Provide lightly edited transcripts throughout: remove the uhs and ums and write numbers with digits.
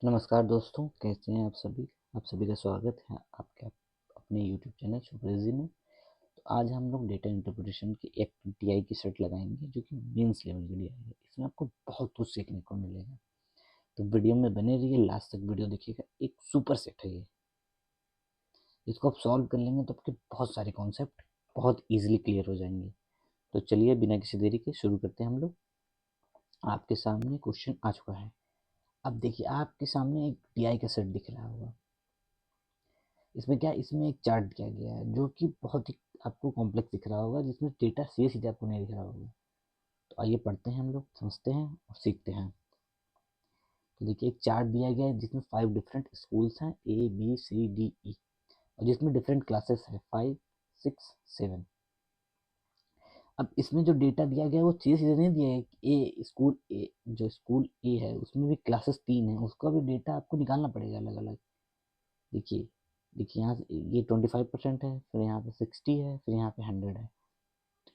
नमस्कार दोस्तों, कैसे हैं आप सभी। आप सभी का स्वागत है आपके अपने यूट्यूब चैनल सुपरइजी में। तो आज हम लोग डेटा इंटरप्रिटेशन की एक टीआई की सेट लगाएंगे जो कि मेंस लेवल की टीआई है। इसमें आपको बहुत कुछ सीखने को मिलेगा, तो वीडियो में बने रहिए, लास्ट तक वीडियो देखिएगा। एक सुपर सेट है ये, इसको आप सॉल्व कर लेंगे तो आपके बहुत सारे कॉन्सेप्ट बहुत ईजिली क्लियर हो जाएंगे। तो चलिए बिना किसी देरी के शुरू करते हैं हम लोग। आपके सामने क्वेश्चन आ चुका है। अब देखिए, आपके सामने एक टीआई का सेट दिख रहा होगा। इसमें क्या, इसमें एक चार्ट दिया गया है जो कि बहुत ही आपको कॉम्प्लेक्स दिख रहा होगा, जिसमें डेटा सीधे सीधे आपको नहीं दिख रहा होगा। तो आइए पढ़ते हैं, हम लोग समझते हैं और सीखते हैं। तो देखिए, एक चार्ट दिया गया है जिसमें 5 डिफरेंट स्कूल्स हैं, ABCDE, और जिसमें डिफरेंट क्लासेस है 5, 6, 7। अब इसमें जो डेटा दिया गया है वो सीधे सीधे नहीं दिया है कि ए जो स्कूल ए है उसमें भी क्लासेस 3 है, उसका भी डेटा आपको निकालना पड़ेगा अलग अलग। देखिए, यहाँ से ये 25% है, फिर यहाँ पे 60 है, फिर यहाँ पे 100 है।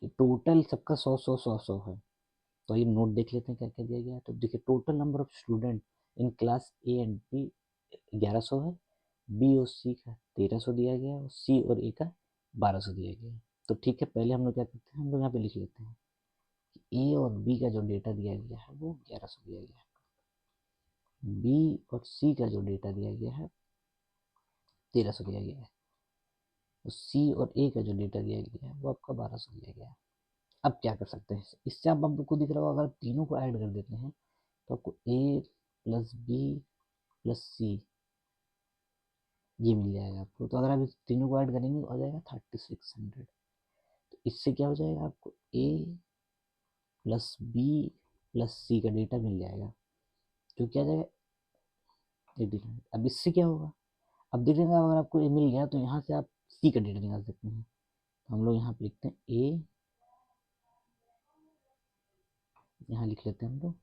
टोटल सबका 100 है। तो ये नोट देख लेते हैं क्या क्या दिया गया है। तो देखिए, total number of student in class A and B 1100 है, बी और सी का 1300 दिया गया है, और सी और ए का 1200 दिया गया है। तो ठीक है, पहले हम लोग क्या करते हैं, हम लोग यहाँ पे लिख लेते हैं कि ए और बी का जो डेटा दिया गया है वो 1100 दिया गया है, बी और सी का जो डेटा दिया गया है 1300 दिया गया है, और सी और ए का जो डेटा दिया गया है वो आपका 1200 दिया गया है। अब क्या कर सकते हैं, इससे आप आपको दिख रहा होगा, अगर तीनों को ऐड कर देते हैं तो आपको ए प्लस बी प्लस सी ये मिल जाएगा आपको। तो अगर आप इस तीनों को ऐड करेंगे तो आ जाएगा 3600। तो इससे क्या हो जाएगा, आपको ए प्लस बी प्लस सी का डेटा मिल जाएगा, जो क्या आ जाएगा 89। अब इससे क्या होगा, अब देखिएगा, अगर आपको ए मिल गया तो यहाँ से आप सी का डेटा निकाल सकते हैं। तो हम लोग यहाँ पे लिखते हैं ए, यहाँ लिख लेते हैं हम लोग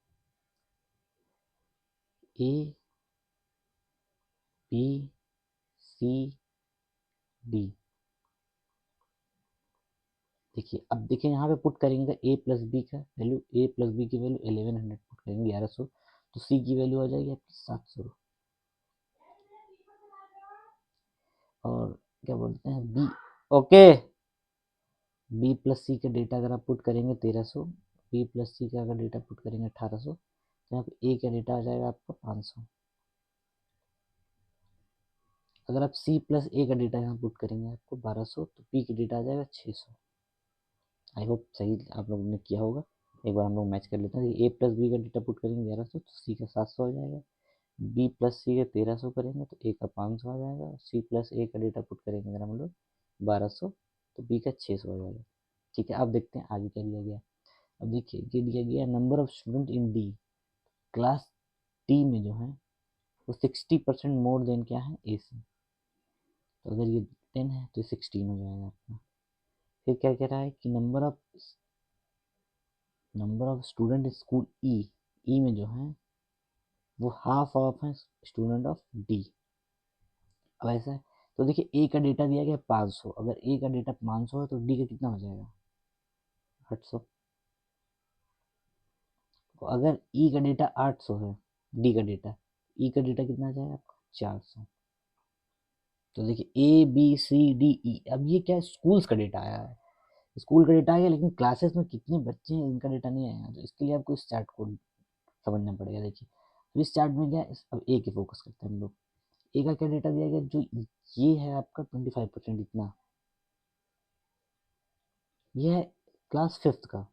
ए बी सी डी। देखिए, अब देखिए यहाँ पे पुट करेंगे तो ए प्लस बी का वैल्यू, ए प्लस बी की वैल्यू 1100 पुट करेंगे, 1100। तो सी की वैल्यू आ जाएगी आपकी 700। और क्या बोलते हैं बी, ओके, बी प्लस सी का डेटा अगर आप पुट करेंगे 1300, बी प्लस सी का अगर डेटा पुट करेंगे 1800, तो यहाँ पे ए का डेटा आ जाएगा आपका 500। अगर आप सी प्लस ए का डेटा यहाँ पुट करेंगे आपको 1200, तो पी का डेटा आ जाएगा 600। आई होप सही आप लोगों ने किया होगा। एक बार हम लोग मैच कर लेते हैं। ए प्लस बी का डेटा पुट करेंगे 1100, तो सी का 700 हो जाएगा। बी प्लस सी का 1300 करेंगे तो ए का 500 आ जाएगा, और सी प्लस ए का डेटा पुट करेंगे अगर हम लोग 1200, तो बी का 600 हो जाएगा। ठीक है, अब देखते हैं आगे क्या दिया गया। अब देखिए, ये दिया गया number of student in D, class T में जो है वो 60% मोर देन क्या है, ए से। तो अगर ये 10 है तो 16 हो जाएगा आपका। फिर क्या कह रहा है कि नंबर ऑफ स्टूडेंट स्कूल ई, ई में जो है वो हाफ ऑफ है स्टूडेंट ऑफ डी। अब ऐसा है, तो देखिए ए का डेटा दिया गया 500, अगर ए का डेटा 500 है तो डी का कितना हो जाएगा 800। तो अगर ई का डेटा 800 है, डी का डेटा, ई का डेटा कितना आ जाएगा आपका 400। तो देखिए A B C D E, अब ये क्या स्कूल्स का डेटा आया है, स्कूल का डेटा आ गया, लेकिन क्लासेस में कितने बच्चे हैं इनका डेटा नहीं आया। तो इसके लिए आपको इस चार्ट को समझना पड़ेगा। देखिए, अब इस चार्ट में क्या है, अब ए के फोकस करते हैं हम लोग। ए का क्या डेटा दिया गया, जो ये है आपका 25% इतना, ये है क्लास फिफ्थ का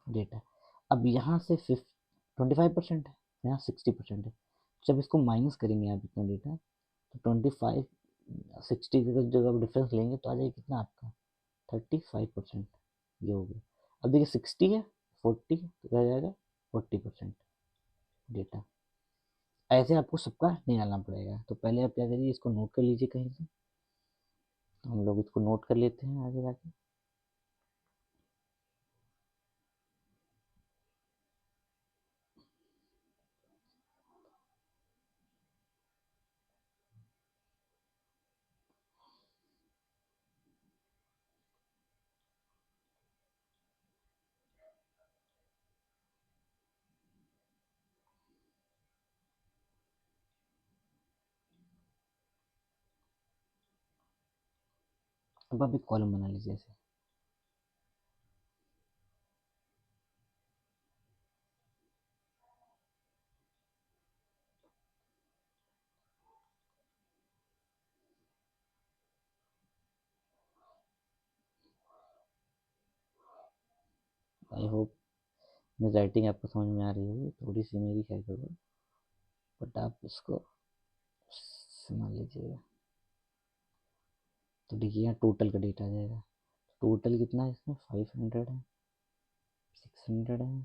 डेटा। अब यहाँ से 25% है, यहाँ 60% है। जब इसको माइनस करेंगे आप इतना डेटा, तो 25 60 का जब आप डिफरेंस लेंगे तो आ जाएगा कितना आपका 35%। ये हो गया। अब देखिए 60 है, 40 तो क्या जाएगा 40% डेटा। ऐसे आपको सबका निकालना पड़ेगा। तो पहले आप क्या करिए, इसको नोट कर लीजिए कहीं से। हम लोग इसको नोट कर लेते हैं आगे जाके। अब आप एक कॉलम बना लीजिए ऐसे। आई होप मेरी राइटिंग आपको समझ में आ रही होगी, थोड़ी सी मेरी है गड़बड़, बट आप इसको समझ लीजिएगा। तो देखिए यहाँ टोटल का डेटा आ जाएगा। टोटल कितना है इसमें, 500 है, 600 है,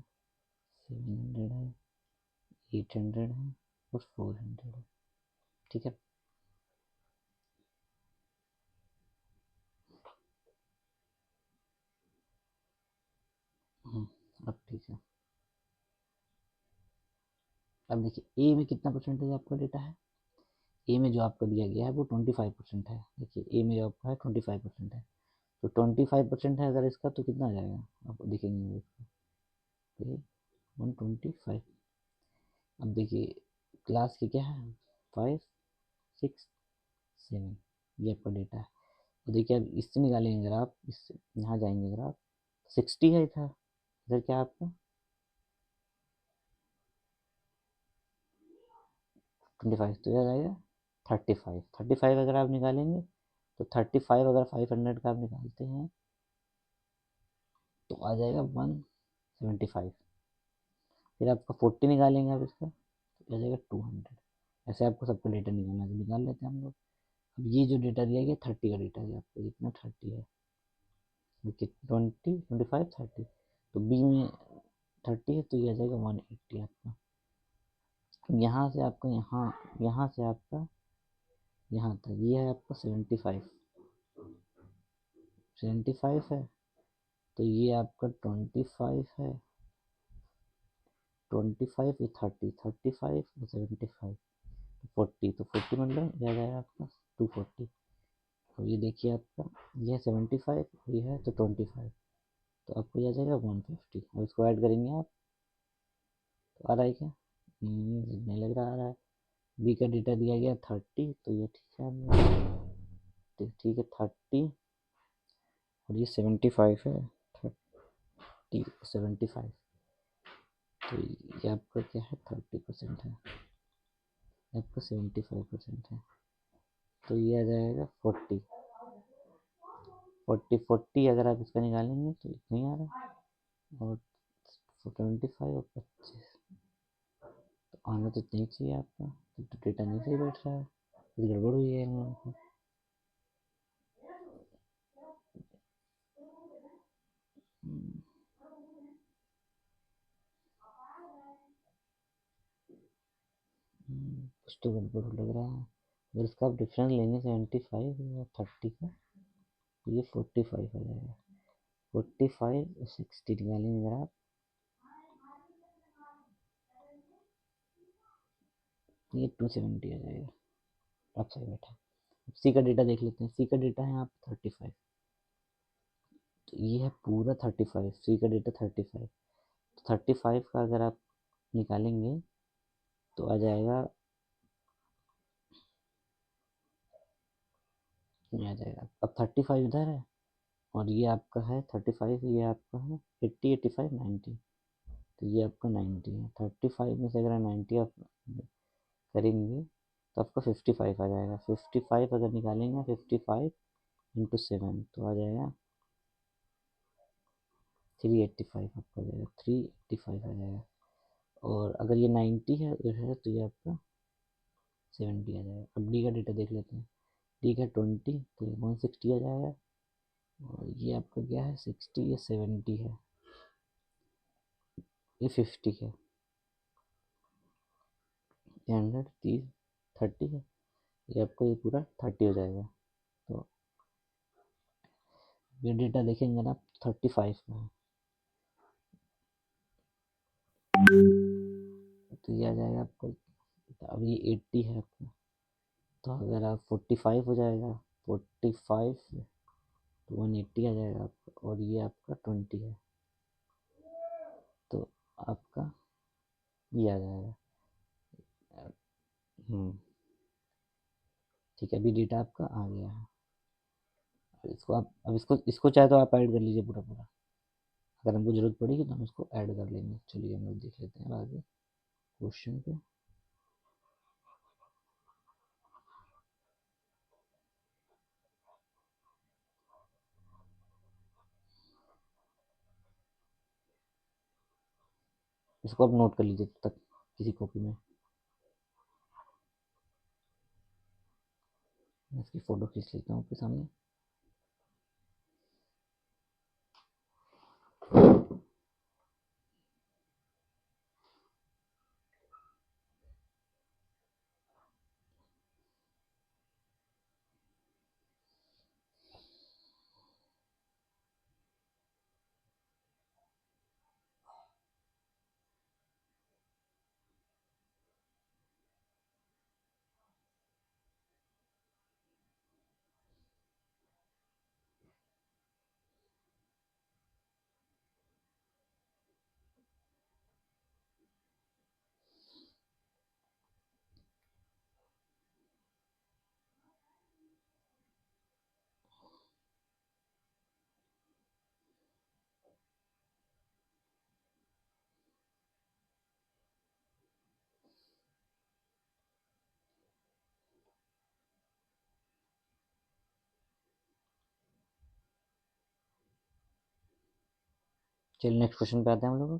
700 है, 800 है और 400 है। ठीक है, अब ठीक है। अब देखिए ए में कितना परसेंटेज आपका डेटा है। ए में जो आपको दिया गया है वो 25% है। देखिए ए में जो आपका है 25% है, तो 25% है अगर इसका, तो कितना आ जाएगा आप देखेंगे इसका, 125। अब देखिए क्लास की क्या है, 5, 6, 7, ये आपका डेटा है। तो देखिए अब इससे निकालेंगे अगर आप, इससे यहाँ जाएंगे अगर आप, 60 है इधर, इधर क्या है आपका 25, तो यह जाएगा 35। 35 अगर आप निकालेंगे तो 35 अगर 500 का आप निकालते हैं तो आ जाएगा 175। फिर आपका 40 निकालेंगे आप इसका तो आ जाएगा 200। ऐसे आपको सबका डेटा निकालना है, तो निकाल लेते हैं हम लोग। अब ये जो डेटा दिया गया 30 का डेटा है आपको, जितना 30 है, देखिए 20, 25, 30, तो बी में 30 है तो ये आ जाएगा 180 आपका। यहाँ से आपका यहाँ से आपका यहाँ तक ये है आपका 75, 75 है, तो ये आपका 25 है, 25 ये 30, 35 और 75, 40, तो 40 मतलब यह जाएगा आपका 240। अब ये देखिए आपका ये है 75 और ये है तो 25, तो आपको यह आ जाएगा 150। अब इसको ऐड करेंगे आप, तो आ रहा है क्या, नहीं लग रहा आ रहा है। बी का डेटा दिया गया 30, तो ये ठीक है, ठीक है 30 और ये 75 है, 30 75, तो ये आपका क्या है 30% है, आपका 75% है, तो ये आ जाएगा 40, 40 अगर आप इसका निकालेंगे तो इतना ही आ रहा है, और 25 और 25, तो आना तो इतना ही चाहिए आपका, तो डेटा नहीं सही बैठ रहा है, कुछ गड़बड़ हुई है इन लोगों को। कुछ तो गड़बड़ लग रहा है। अगर इसका आप डिफरेंस लेंगे 75 और 30 का, तो ये 45 आ जाएगा। 45 और 60 निकालेंगे अगर आप, ये 270 आ जाएगा। आप सही बैठा। सी का डेटा देख लेते हैं। सी का डेटा है यहाँ पे 35, तो ये है पूरा 35। सी का डेटा 35, तो 35 का अगर आप निकालेंगे तो आ जाएगा, ये आ जाएगा। अब 35 इधर है और ये आपका है 35, ये आपका है 80, 85, 90, तो ये आपका 90 है। 35 में से अगर 90 आप करेंगे तो आपका 55 आ जाएगा। 55 अगर निकालेंगे, 55 इंटू 7, तो आ जाएगा 385 आपका आ जाएगा, 385 आ जाएगा। और अगर ये 90 है तो ये आपका 70 आ जाएगा। अब डी का डेटा देख लेते हैं। डी का 20, तो ये 160 आ जाएगा, और ये आपका क्या है 60, ये 70 है, ये 50 है, ये 100, 30, 30 है, ये आपका ये पूरा 30 हो जाएगा। तो ये डेटा देखेंगे ना 35 का है, तो ये आ जाएगा आपको, अब ये 80 है आपका, तो अगर आप 45 हो जाएगा, 45 तो 180 आ जाएगा आपका, और ये आपका 20 है, तो आपका ये आ जाएगा। ठीक है, अभी डेटा आपका आ गया है। फिर इसको आप अब इसको चाहे तो आप ऐड कर लीजिए पूरा पूरा, अगर हमको जरूरत पड़ेगी तो हम इसको ऐड कर लेंगे। चलिए हम लोग देख लेते हैं आगे क्वेश्चन पे। इसको आप नोट कर लीजिए तब तक किसी कॉपी में। मैं इसकी फोटो खींच लेता हूँ आपके सामने। चलिए नेक्स्ट क्वेश्चन पे आते हैं हम लोग।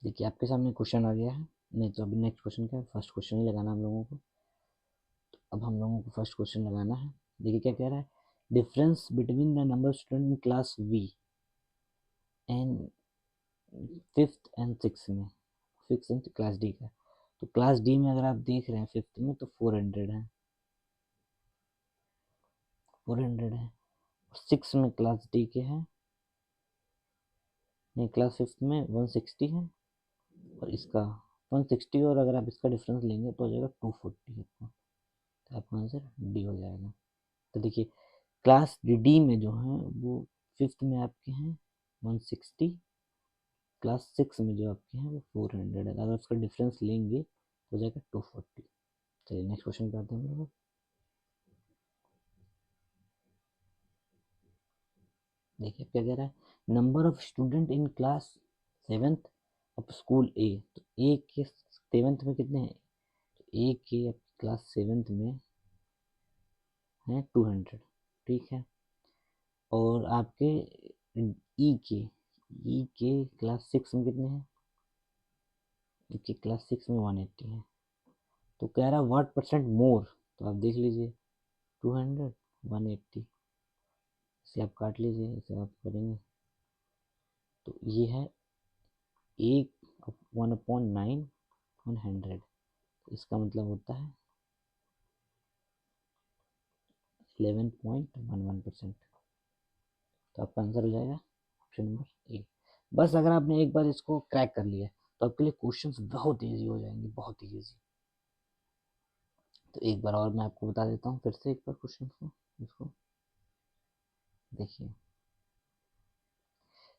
देखिए आपके सामने क्वेश्चन आ गया है। नहीं तो अभी नेक्स्ट क्वेश्चन क्या है, फर्स्ट क्वेश्चन ही लगाना हम लोगों को। तो अब हम लोगों को फर्स्ट क्वेश्चन लगाना है। देखिए क्या कह रहा है, difference between the number of student in class V and fifth and six में, फिफ्थ एंड क्लास डी का। तो क्लास डी में अगर आप देख रहे हैं फिफ्थ में तो 400 है, 400 है। और सिक्स में क्लास डी के हैं, नहीं क्लास फिफ्थ में 160 है। और इसका 160, और अगर आप इसका डिफरेंस लेंगे तो हो जाएगा 240 आपका। तो आपका आंसर डी हो जाएगा। तो देखिए क्लास डी में जो है वो फिफ्थ में आपके हैं 160, क्लास सिक्स में जो आपके हैं वो 400 है। अगर उसका डिफरेंस लेंगे तो हो जाएगा 240। चलिए नेक्स्ट क्वेश्चन पे आते हैं हम लोग। देखिए क्या कह रहा है, number of student in class seventh of school A. तो ए के सेवेंथ में कितने हैं, तो ए के क्लास सेवेंथ में हैं 200, ठीक है। और आपके ई के क्लास सिक्स में कितने हैं, ई के क्लास सिक्स में 180 है। तो कह रहा है व्हाट परसेंट मोर, तो आप देख लीजिए 200 180, इसे आप काट लीजिए, इसे आप करेंगे तो ये है एक 1/9 100। इसका मतलब होता है 11.11%। तो आपका आंसर हो जाएगा ऑप्शन नंबर ए। बस अगर आपने एक बार इसको क्रैक कर लिया तो आपके लिए क्वेश्चंस बहुत ईजी हो जाएंगे, बहुत ही ईजी। तो एक बार और मैं आपको बता देता हूँ फिर से एक बार क्वेश्चन को, इसको देखिए।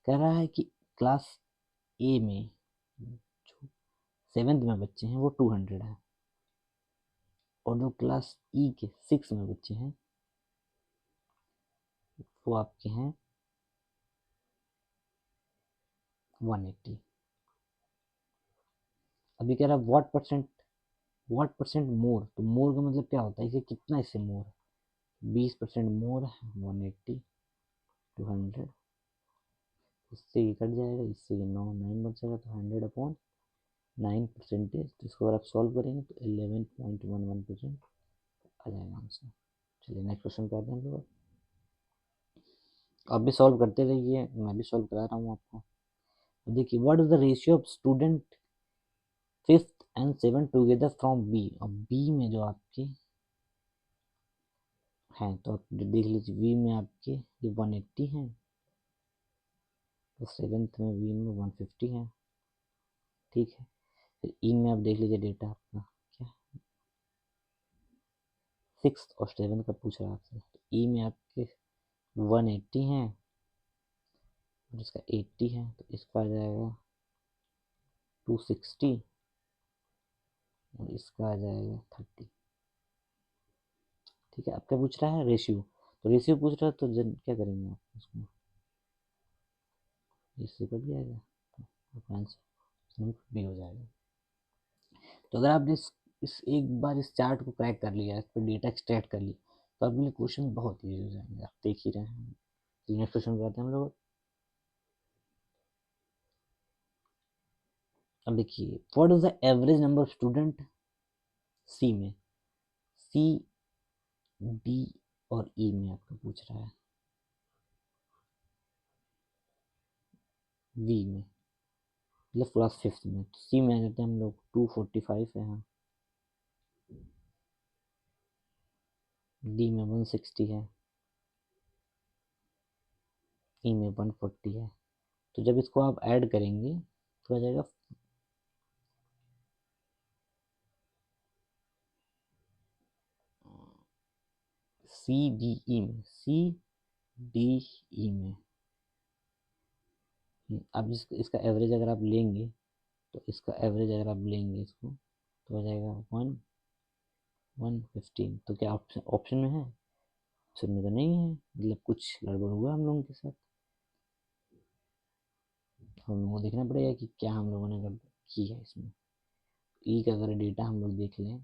कह रहा है कि क्लास ए में जो सेवेंथ में बच्चे हैं वो 200 है, और जो क्लास ई के सिक्स में बच्चे हैं वो आपके हैं 180। अभी कह रहा है व्हाट परसेंट मोर, तो मोर का मतलब क्या होता है, इसे कितना इससे मोर, 20% मोर है 180 200, इससे ये कट जाएगा, इससे ये 9 बच जाएगा, तो 100/9 परसेंटेज। तो इसको अगर आप सॉल्व करेंगे तो 11.11% आ जाएगा आंसर। चलिए नेक्स्ट क्वेश्चन पे आते हैं हम लोग। आप भी सॉल्व करते रहिए, मैं भी सॉल्व करा रहा हूँ आपको। तो देखिए what is the ratio of student fifth and seven together from B. और बी में जो आपके हैं तो आप देख लीजिए, बी में आपके ये 180 हैं, तो सेवेंथ में बी में 150 है, ठीक है। फिर ई में आप देख लीजिए डेटा आपका क्या, सिक्स और सेवन का पूछ रहा है आपसे। तो ई में आपके 180 हैं और इसका 80 है, तो इसका आ जाएगा 260 और इसका आ जाएगा 30। ठीक है। अब क्या पूछ रहा है, रेशियो, तो रेशियो पूछ रहा है तो क्या करेंगे आप उसको, इससे कट जाएगा तो आंसर बी हो जाएगा। तो अगर आपने इस एक बार इस चार्ट को क्रैक कर लिया, इस पर डेटा एक्सट्रैक्ट कर लिया, तो आपके लिए क्वेश्चन बहुत ईजी हो जाएंगे, आप देख ही रहे हैं। नेक्स्ट क्वेश्चन पे आते हैं हम लोग। अब देखिए, what is the average number of student सी में, सी, डी और ई में आपको पूछ रहा है, वी में मतलब क्लास फिफ्थ में, तो सी में आ जाते हैं हम लोग 245 है, हाँ। डी में 160 है, ई में 140 है। तो जब इसको आप ऐड करेंगे तो आ जाएगा सी डी ई में, सी डी ई में। अब इसका एवरेज अगर आप लेंगे, तो इसका एवरेज अगर आप लेंगे इसको, तो हो जाएगा 115। तो क्या ऑप्शन ऑप्शन में है, ऑप्शन में तो नहीं है, मतलब कुछ गड़बड़ हुआ हम लोगों के साथ। हम लोगों को देखना पड़ेगा कि क्या हम लोगों ने गड़बड़ की है इसमें। ई का अगर डेटा हम लोग देख लें,